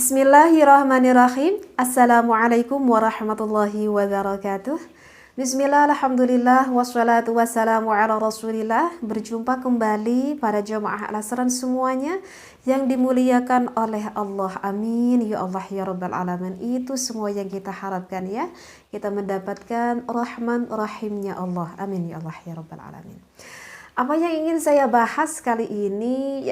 Bismillahirrahmanirrahim. Assalamualaikum warahmatullahi wabarakatuh. Bismillah, alhamdulillah, wassalatu wassalamu ala rasulillah. Berjumpa kembali para jamaah al-asran semuanya yang dimuliakan oleh Allah. Amin ya Allah ya rabbal alamin. Itu semua yang kita harapkan ya. Kita mendapatkan rahman rahimnya Allah. Amin ya Allah ya rabbal alamin. Apa yang ingin saya bahas kali ini?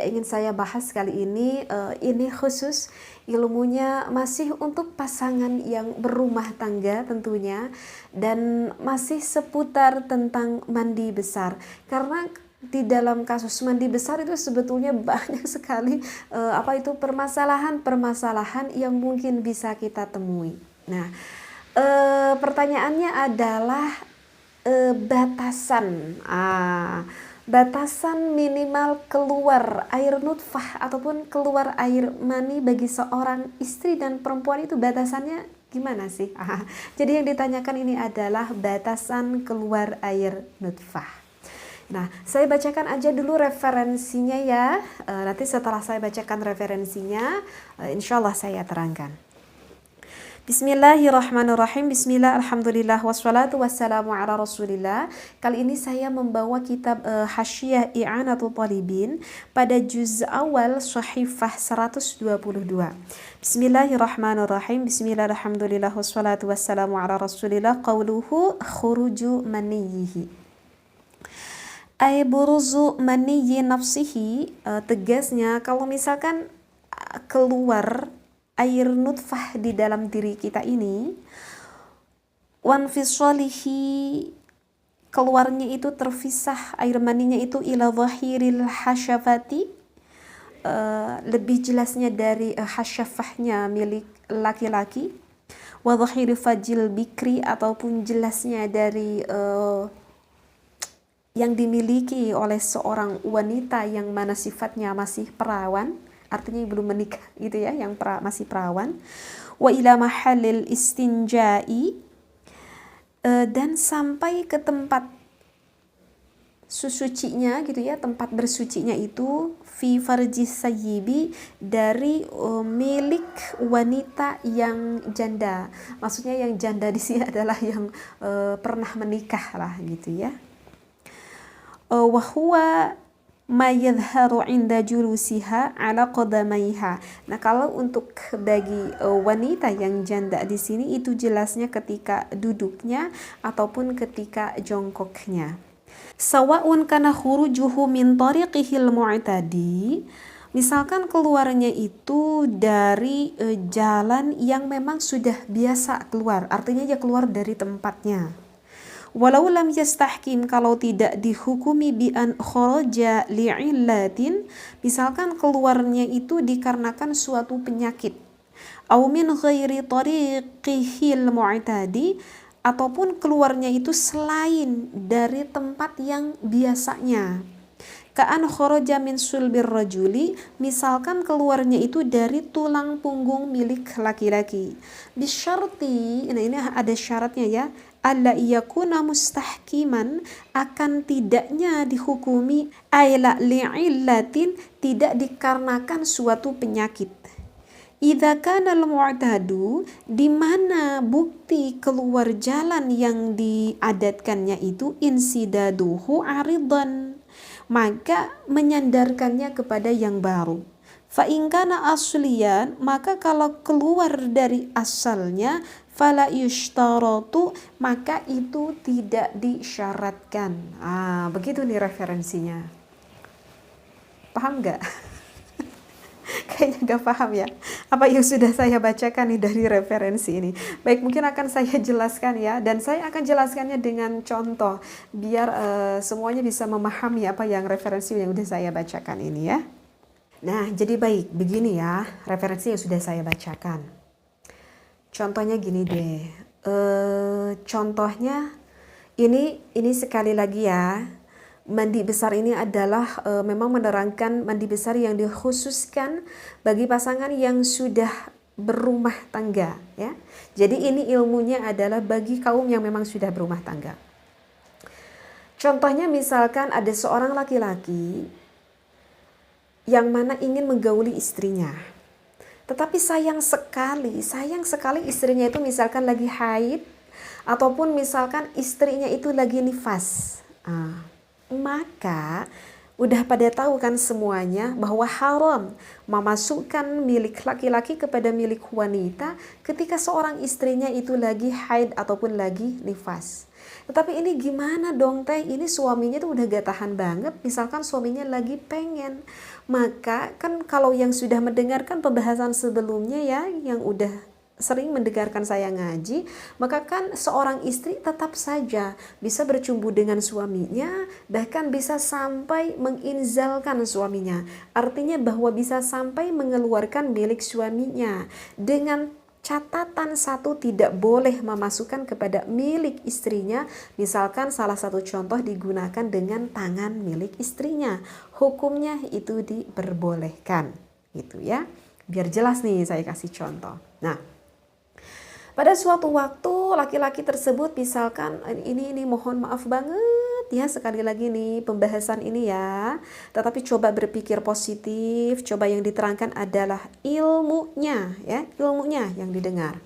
Ini khusus ilmunya masih untuk pasangan yang berumah tangga tentunya, dan masih seputar tentang mandi besar. Karena di dalam kasus mandi besar itu sebetulnya banyak sekali permasalahan-permasalahan yang mungkin bisa kita temui. Nah, pertanyaannya adalah batasan minimal keluar air nutfah ataupun keluar air mani bagi seorang istri dan perempuan, itu batasannya gimana sih? Jadi yang ditanyakan ini adalah batasan keluar air nutfah. Nah, saya bacakan aja dulu referensinya ya. Nanti setelah saya bacakan referensinya, insya Allah saya terangkan. Bismillahirrahmanirrahim. Bismillah, alhamdulillah, wassalatu wassalamu ala rasulillah. Kali ini saya membawa kitab Hasyiah I'anatul Talibin pada juz awal Shahifah 122. Bismillahirrahmanirrahim. Bismillah, alhamdulillah, wassalatu wassalamu ala rasulillah. Qawluhu khuruju maniyihi ay buruzu maniyi nafsihi. Tegasnya kalau misalkan keluar air nutfah di dalam diri kita ini, wanfisalihi, keluarnya itu terpisah air maninya itu ila zahiril hasyafati, lebih jelasnya dari hasyafahnya milik laki-laki, wa zahiri fajil bikri, ataupun jelasnya dari yang dimiliki oleh seorang wanita yang mana sifatnya masih perawan, artinya belum menikah gitu ya, yang masih perawan. Wa ila mahallil istinja'i, dan sampai ke tempat susucinya gitu ya, tempat bersucinya itu fi farjis sayyibi, dari milik wanita yang janda. Maksudnya yang janda di sini adalah yang pernah menikah lah gitu ya. Wa huwa ma yadhharu 'inda julusiha 'ala qadamaiha. Nah, kalau untuk bagi wanita yang janda di sini itu jelasnya ketika duduknya ataupun ketika jongkoknya. Sawa'un kana khurujuhu min tariqihil mu'tadi, misalkan keluarnya itu dari jalan yang memang sudah biasa keluar, artinya dia keluar dari tempatnya. Walau lam yastahkim, kalau tidak dihukumi bi an kharaja li'illatin, misalkan keluarnya itu dikarenakan suatu penyakit, au min ghairi tariqihil mu'tadi, ataupun keluarnya itu selain dari tempat yang biasanya. Ka'an kharaja min sulbir rajuli, misalkan keluarnya itu dari tulang punggung milik laki-laki. Bisyarti, nah ini ada syaratnya ya, alla yakuna mustahkiman, akan tidaknya dihukumi ayla li'illatin, tidak dikarenakan suatu penyakit. Idza kana al-mu'tadu, di mana bukti keluar jalan yang diadatkannya itu insidaduhu aridan, maka menyandarkannya kepada yang baru. Fa in kana asliyan, maka kalau keluar dari asalnya, fala yushtaratu, maka itu tidak disyaratkan. Begitu nih referensinya. Paham gak? Kayaknya gak paham ya apa yang sudah saya bacakan nih dari referensi ini. Baik, mungkin akan saya jelaskan ya, dan saya akan jelaskannya dengan contoh biar semuanya bisa memahami apa yang referensi yang sudah saya bacakan ini ya. Nah, jadi baik, begini ya referensi yang sudah saya bacakan. Contohnya gini deh. Contohnya ini sekali lagi ya. Mandi besar ini adalah memang menerangkan mandi besar yang dikhususkan bagi pasangan yang sudah berumah tangga ya. Jadi ini ilmunya adalah bagi kaum yang memang sudah berumah tangga. Contohnya misalkan ada seorang laki-laki yang mana ingin menggauli istrinya. Tetapi sayang sekali istrinya itu misalkan lagi haid, ataupun misalkan istrinya itu lagi nifas. Maka udah pada tahu kan semuanya bahwa haram memasukkan milik laki-laki kepada milik wanita ketika seorang istrinya itu lagi haid ataupun lagi nifas. Tetapi ini gimana dong teh, ini suaminya tuh udah gak tahan banget, misalkan suaminya lagi pengen. Maka kan kalau yang sudah mendengarkan pembahasan sebelumnya ya, yang udah sering mendengarkan saya ngaji, maka kan seorang istri tetap saja bisa bercumbu dengan suaminya, bahkan bisa sampai menginzalkan suaminya. Artinya bahwa bisa sampai mengeluarkan milik suaminya, dengan catatan satu, tidak boleh memasukkan kepada milik istrinya. Misalkan salah satu contoh digunakan dengan tangan milik istrinya, hukumnya itu diperbolehkan, gitu ya. Biar jelas nih saya kasih contoh. Nah, pada suatu waktu laki-laki tersebut misalkan ini mohon maaf banget ya sekali lagi nih pembahasan ini ya. Tetapi coba berpikir positif, coba yang diterangkan adalah ilmunya ya, ilmunya yang didengar.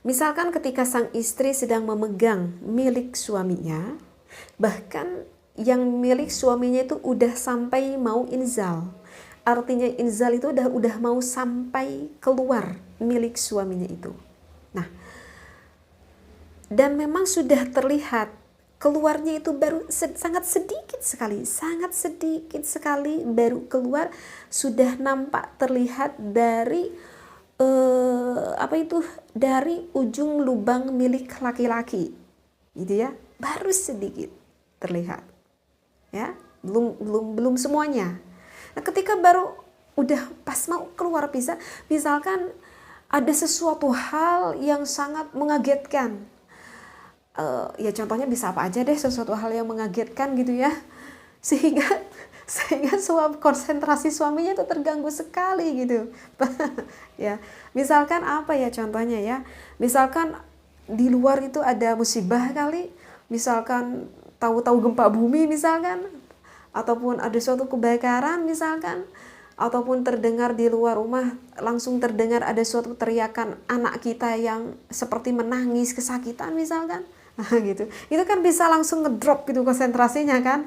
Misalkan ketika sang istri sedang memegang milik suaminya, bahkan yang milik suaminya itu udah sampai mau inzal. Artinya inzal itu udah mau sampai keluar milik suaminya itu. Nah, dan memang sudah terlihat keluarnya itu baru sangat sedikit sekali baru keluar, sudah nampak terlihat dari dari ujung lubang milik laki-laki, gitu ya, baru sedikit terlihat, ya, belum semuanya. Nah, ketika baru udah pas mau keluar misalkan ada sesuatu hal yang sangat mengagetkan. Ya contohnya bisa apa aja deh, sesuatu hal yang mengagetkan gitu ya. Sehingga konsentrasi suaminya itu terganggu sekali gitu. Ya, misalkan apa ya contohnya ya? Misalkan di luar itu ada musibah kali, misalkan tahu-tahu gempa bumi misalkan, ataupun ada suatu kebakaran misalkan, ataupun terdengar di luar rumah langsung terdengar ada suatu teriakan anak kita yang seperti menangis kesakitan misalkan, gitu. Itu kan bisa langsung ngedrop gitu konsentrasinya kan.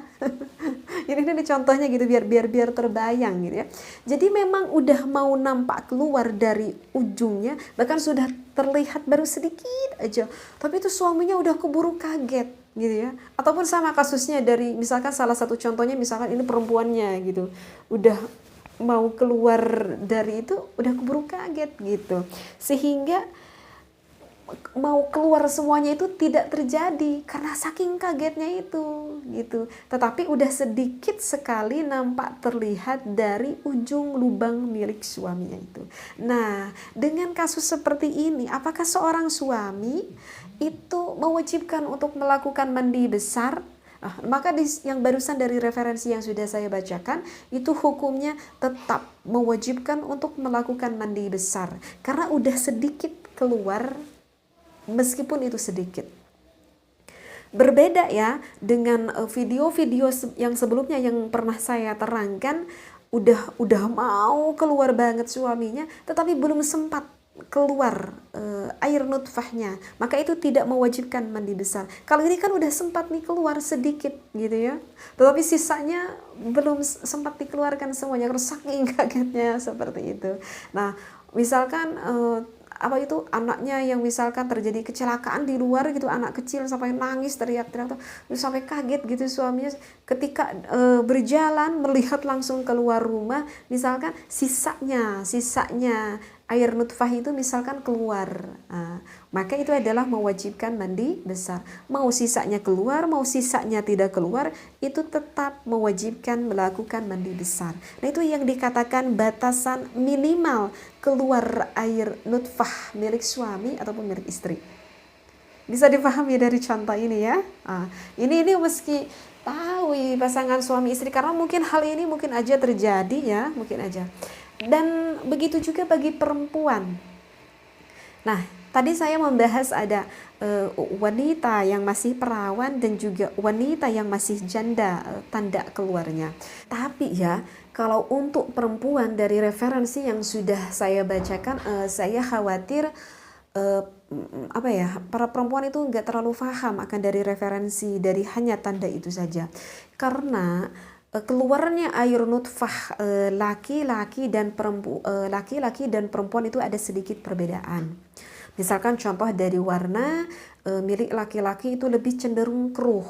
Ini contohnya gitu biar terbayang gitu ya. Jadi memang udah mau nampak keluar dari ujungnya, bahkan sudah terlihat baru sedikit aja, tapi itu suaminya udah keburu kaget gitu ya. Ataupun sama kasusnya dari misalkan salah satu contohnya misalkan ini perempuannya gitu, udah mau keluar dari itu udah keburu kaget gitu, sehingga mau keluar semuanya itu tidak terjadi karena saking kagetnya itu gitu. Tetapi udah sedikit sekali nampak terlihat dari ujung lubang milik suaminya itu. Nah, dengan kasus seperti ini, apakah seorang suami itu mewajibkan untuk melakukan mandi besar? Maka yang barusan dari referensi yang sudah saya bacakan itu hukumnya tetap mewajibkan untuk melakukan mandi besar karena udah sedikit keluar, meskipun itu sedikit. Berbeda ya dengan video-video yang sebelumnya yang pernah saya terangkan, udah mau keluar banget suaminya tetapi belum sempat keluar air nutfahnya, maka itu tidak mewajibkan mandi besar. Kalau ini kan udah sempat nih keluar sedikit gitu ya, tetapi sisanya belum sempat dikeluarkan semuanya, saking kagetnya seperti itu. Nah, misalkan anaknya yang misalkan terjadi kecelakaan di luar gitu, anak kecil sampai nangis teriak-teriak sampai kaget gitu suaminya ketika berjalan melihat langsung keluar rumah, misalkan sisanya air nutfah itu misalkan keluar, maka itu adalah mewajibkan mandi besar. Mau sisanya keluar, mau sisanya tidak keluar, itu tetap mewajibkan melakukan mandi besar. Nah, itu yang dikatakan batasan minimal keluar air nutfah milik suami ataupun milik istri. Bisa dipahami dari contoh ini ya. Ini meski tahu pasangan suami istri, karena mungkin hal ini mungkin aja terjadi ya, mungkin aja. Dan begitu juga bagi perempuan. Nah, Tadi saya membahas ada wanita yang masih perawan dan juga wanita yang masih janda, tanda keluarnya. Tapi ya, kalau untuk perempuan dari referensi yang sudah saya bacakan, saya khawatir apa ya, para perempuan itu nggak terlalu paham akan dari referensi dari hanya tanda itu saja, karena keluarnya air nutfah laki-laki dan perempuan itu ada sedikit perbedaan. Misalkan contoh dari warna, milik laki-laki itu lebih cenderung keruh.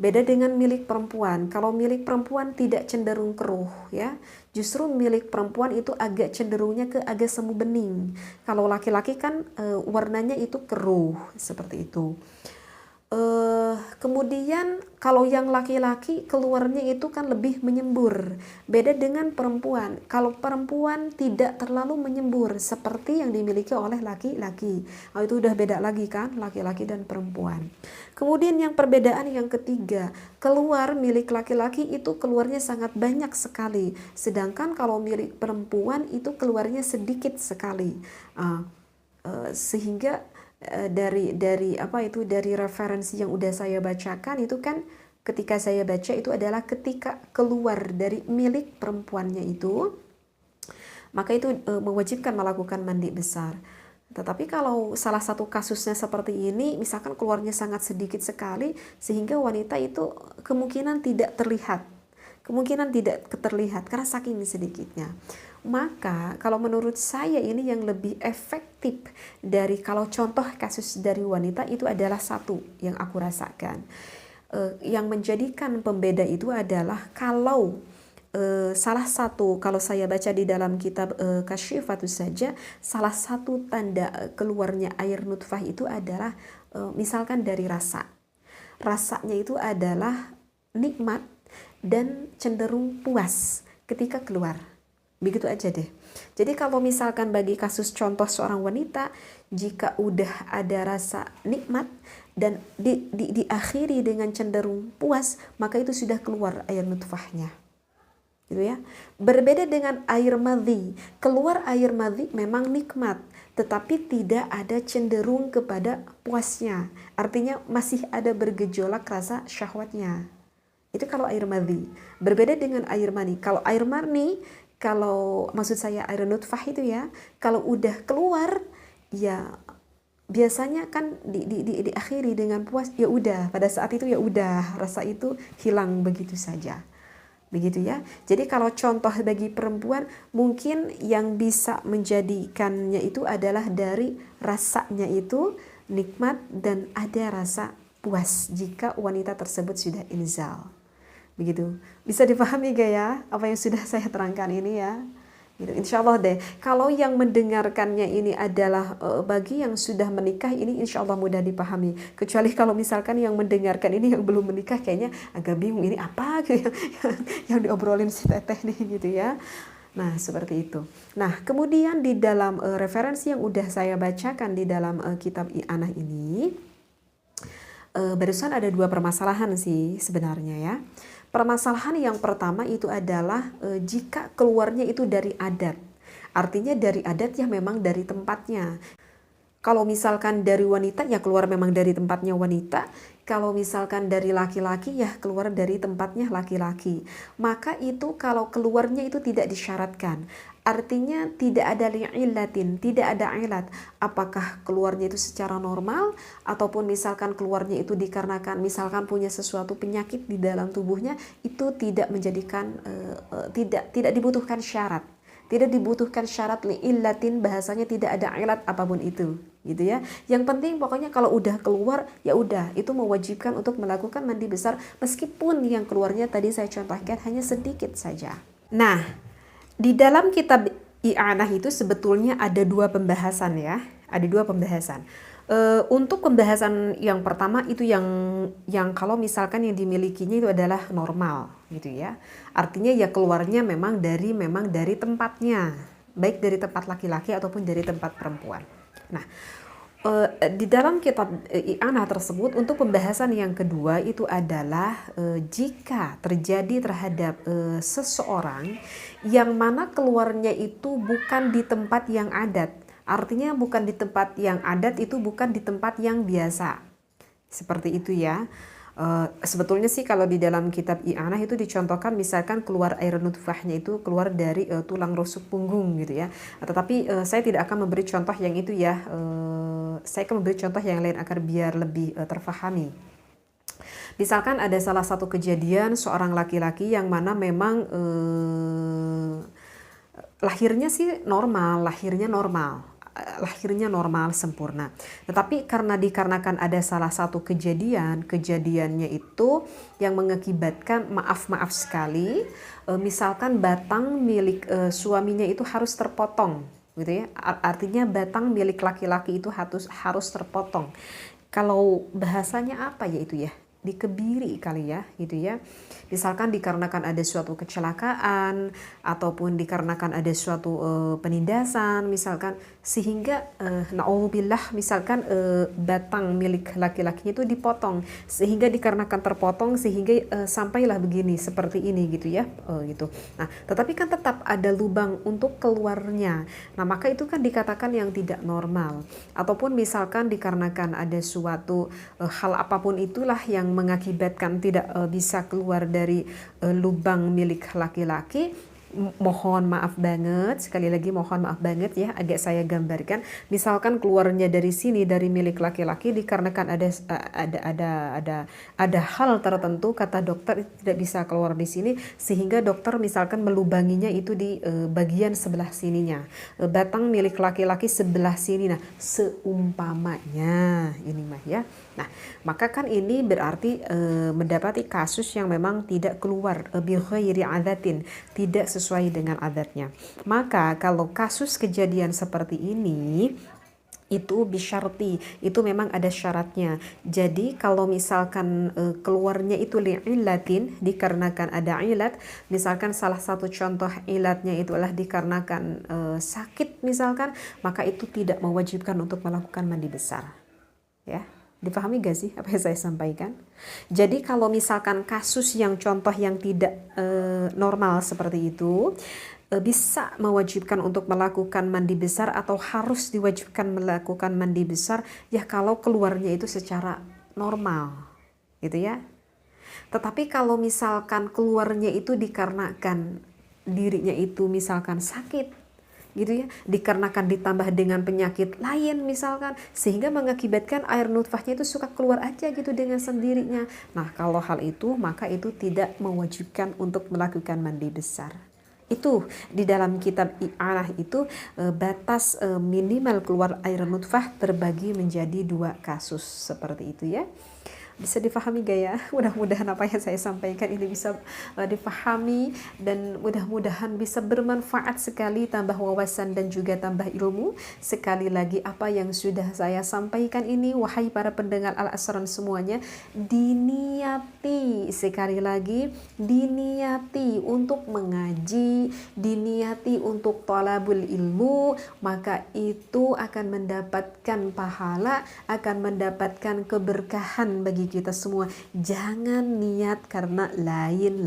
Beda dengan milik perempuan. Kalau milik perempuan tidak cenderung keruh ya. Justru milik perempuan itu agak cenderungnya ke agak semu bening. Kalau laki-laki kan warnanya itu keruh seperti itu. Kemudian kalau yang laki-laki keluarnya itu kan lebih menyembur, beda dengan perempuan. Kalau perempuan tidak terlalu menyembur seperti yang dimiliki oleh laki-laki, itu udah beda lagi kan, laki-laki dan perempuan. Kemudian yang perbedaan yang ketiga, keluar milik laki-laki itu keluarnya sangat banyak sekali, sedangkan kalau milik perempuan itu keluarnya sedikit sekali. Sehingga dari referensi yang udah saya bacakan itu kan, ketika saya baca itu adalah ketika keluar dari milik perempuannya itu, maka itu mewajibkan melakukan mandi besar. Tetapi kalau salah satu kasusnya seperti ini, misalkan keluarnya sangat sedikit sekali sehingga wanita itu kemungkinan tidak terlihat karena saking sedikitnya. Maka kalau menurut saya ini yang lebih efektif dari kalau contoh kasus dari wanita itu adalah satu yang aku rasakan. Yang menjadikan pembeda itu adalah kalau salah satu, kalau saya baca di dalam kitab Kasyifatus saja, salah satu tanda keluarnya air nutfah itu adalah misalkan dari rasanya itu adalah nikmat dan cenderung puas ketika keluar. Begitu aja deh. Jadi kalau misalkan bagi kasus contoh seorang wanita, jika udah ada rasa nikmat dan diakhiri dengan cenderung puas, maka itu sudah keluar air nutfahnya. Gitu ya. Berbeda dengan air madhi. Keluar air madhi memang nikmat, tetapi tidak ada cenderung kepada puasnya. Artinya masih ada bergejolak rasa syahwatnya. Itu kalau air madhi. Berbeda dengan air mani. Kalau air mani, maksud saya air nutfah itu ya, kalau udah keluar ya biasanya kan diakhiri dengan puas, ya udah pada saat itu ya udah rasa itu hilang begitu saja. Begitu ya. Jadi kalau contoh bagi perempuan mungkin yang bisa menjadikannya itu adalah dari rasanya itu nikmat dan ada rasa puas jika wanita tersebut sudah inzal. Begitu. Bisa dipahami gak ya apa yang sudah saya terangkan ini ya? Gitu. Insya Allah deh, kalau yang mendengarkannya ini adalah bagi yang sudah menikah, ini insya Allah mudah dipahami. Kecuali kalau misalkan yang mendengarkan ini yang belum menikah, kayaknya agak bingung ini apa yang diobrolin si teteh nih gitu ya. Nah seperti itu. Nah kemudian di dalam referensi yang udah saya bacakan di dalam kitab I'anah ini, barusan ada dua permasalahan sih sebenarnya ya. Permasalahan yang pertama itu adalah jika keluarnya itu dari adat. Artinya dari adat ya memang dari tempatnya. Kalau misalkan dari wanita ya keluar memang dari tempatnya wanita. Kalau misalkan dari laki-laki ya keluar dari tempatnya laki-laki. Maka itu kalau keluarnya itu tidak disyaratkan. Artinya tidak ada li'illatin, tidak ada ilat. Apakah keluarnya itu secara normal ataupun misalkan keluarnya itu dikarenakan misalkan punya sesuatu penyakit di dalam tubuhnya, itu tidak menjadikan tidak dibutuhkan syarat. Tidak dibutuhkan syarat li'illatin, bahasanya tidak ada ilat apapun itu, gitu ya. Yang penting pokoknya kalau udah keluar ya udah, itu mewajibkan untuk melakukan mandi besar meskipun yang keluarnya tadi saya contohkan hanya sedikit saja. Nah, di dalam kitab I'anah itu sebetulnya ada dua pembahasan ya, ada dua pembahasan. Untuk pembahasan yang pertama itu yang kalau misalkan yang dimilikinya itu adalah normal gitu ya. Artinya ya keluarnya memang dari tempatnya, baik dari tempat laki-laki ataupun dari tempat perempuan. Nah, di dalam kitab I'anah tersebut untuk pembahasan yang kedua itu adalah jika terjadi terhadap seseorang yang mana keluarnya itu bukan di tempat yang adat. Artinya bukan di tempat yang adat, itu bukan di tempat yang biasa. Seperti itu ya. Sebetulnya sih kalau di dalam kitab i'anah itu dicontohkan misalkan keluar air nutfahnya itu keluar dari tulang rusuk punggung gitu ya. Tetapi saya tidak akan memberi contoh yang itu ya. Saya akan memberi contoh yang lain agar biar lebih terfahami. Misalkan ada salah satu kejadian seorang laki-laki yang mana memang lahirnya sih normal, lahirnya normal sempurna. Tetapi dikarenakan ada salah satu kejadiannya itu yang mengakibatkan maaf sekali, misalkan batang milik suaminya itu harus terpotong, gitu ya. Artinya batang milik laki-laki itu harus terpotong. Kalau bahasanya apa ya itu ya? Dikebiri kali ya gitu ya. Misalkan dikarenakan ada suatu kecelakaan ataupun dikarenakan ada suatu penindasan misalkan, sehingga na'udzubillah misalkan batang milik laki-lakinya itu dipotong, sehingga dikarenakan terpotong sehingga sampailah begini seperti ini gitu ya gitu. Nah tetapi kan tetap ada lubang untuk keluarnya. Nah maka itu kan dikatakan yang tidak normal. Ataupun misalkan dikarenakan ada suatu hal apapun itulah yang mengakibatkan tidak bisa keluar dari lubang milik laki-laki, mohon maaf banget, sekali lagi mohon maaf banget ya, agak saya gambarkan. Misalkan keluarnya dari sini, dari milik laki-laki, dikarenakan ada hal tertentu, kata dokter tidak bisa keluar di sini, sehingga dokter misalkan melubanginya itu di bagian sebelah sininya, batang milik laki-laki sebelah sini. Nah seumpamanya ini mah ya. Nah maka kan ini berarti mendapati kasus yang memang tidak keluar bi ghairi adatin, tidak sesuai dengan adatnya. Maka kalau kasus kejadian seperti ini itu bisyarti, itu memang ada syaratnya. Jadi kalau misalkan keluarnya itu li'illatin, dikarenakan ada ilat, misalkan salah satu contoh ilatnya itu adalah dikarenakan sakit misalkan, maka itu tidak mewajibkan untuk melakukan mandi besar. Ya. Dipahami gak sih apa yang saya sampaikan? Jadi kalau misalkan kasus yang contoh yang tidak normal seperti itu, bisa mewajibkan untuk melakukan mandi besar atau harus diwajibkan melakukan mandi besar ya kalau keluarnya itu secara normal gitu ya. Tetapi kalau misalkan keluarnya itu dikarenakan dirinya itu misalkan sakit gitu ya, dikarenakan ditambah dengan penyakit lain misalkan, sehingga mengakibatkan air nutfahnya itu suka keluar aja gitu dengan sendirinya. Nah kalau hal itu maka itu tidak mewajibkan untuk melakukan mandi besar. Itu di dalam kitab i'anah itu batas minimal keluar air nutfah terbagi menjadi 2 kasus seperti itu ya. Bisa difahami gak ya? Mudah-mudahan apa yang saya sampaikan ini bisa difahami dan mudah-mudahan bisa bermanfaat sekali, tambah wawasan dan juga tambah ilmu. Sekali lagi apa yang sudah saya sampaikan ini, wahai para pendengar Al-Asran semuanya, diniati, sekali lagi diniati untuk mengaji, diniati untuk thalabul ilmu, maka itu akan mendapatkan pahala, akan mendapatkan keberkahan bagi kita semua. Jangan niat karena lain.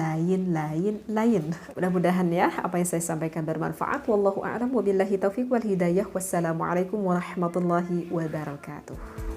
Mudah-mudahan ya apa yang saya sampaikan bermanfaat. Wallahu a'lam wabillahi taufiq wal hidayah. Wassalamualaikum warahmatullahi wabarakatuh.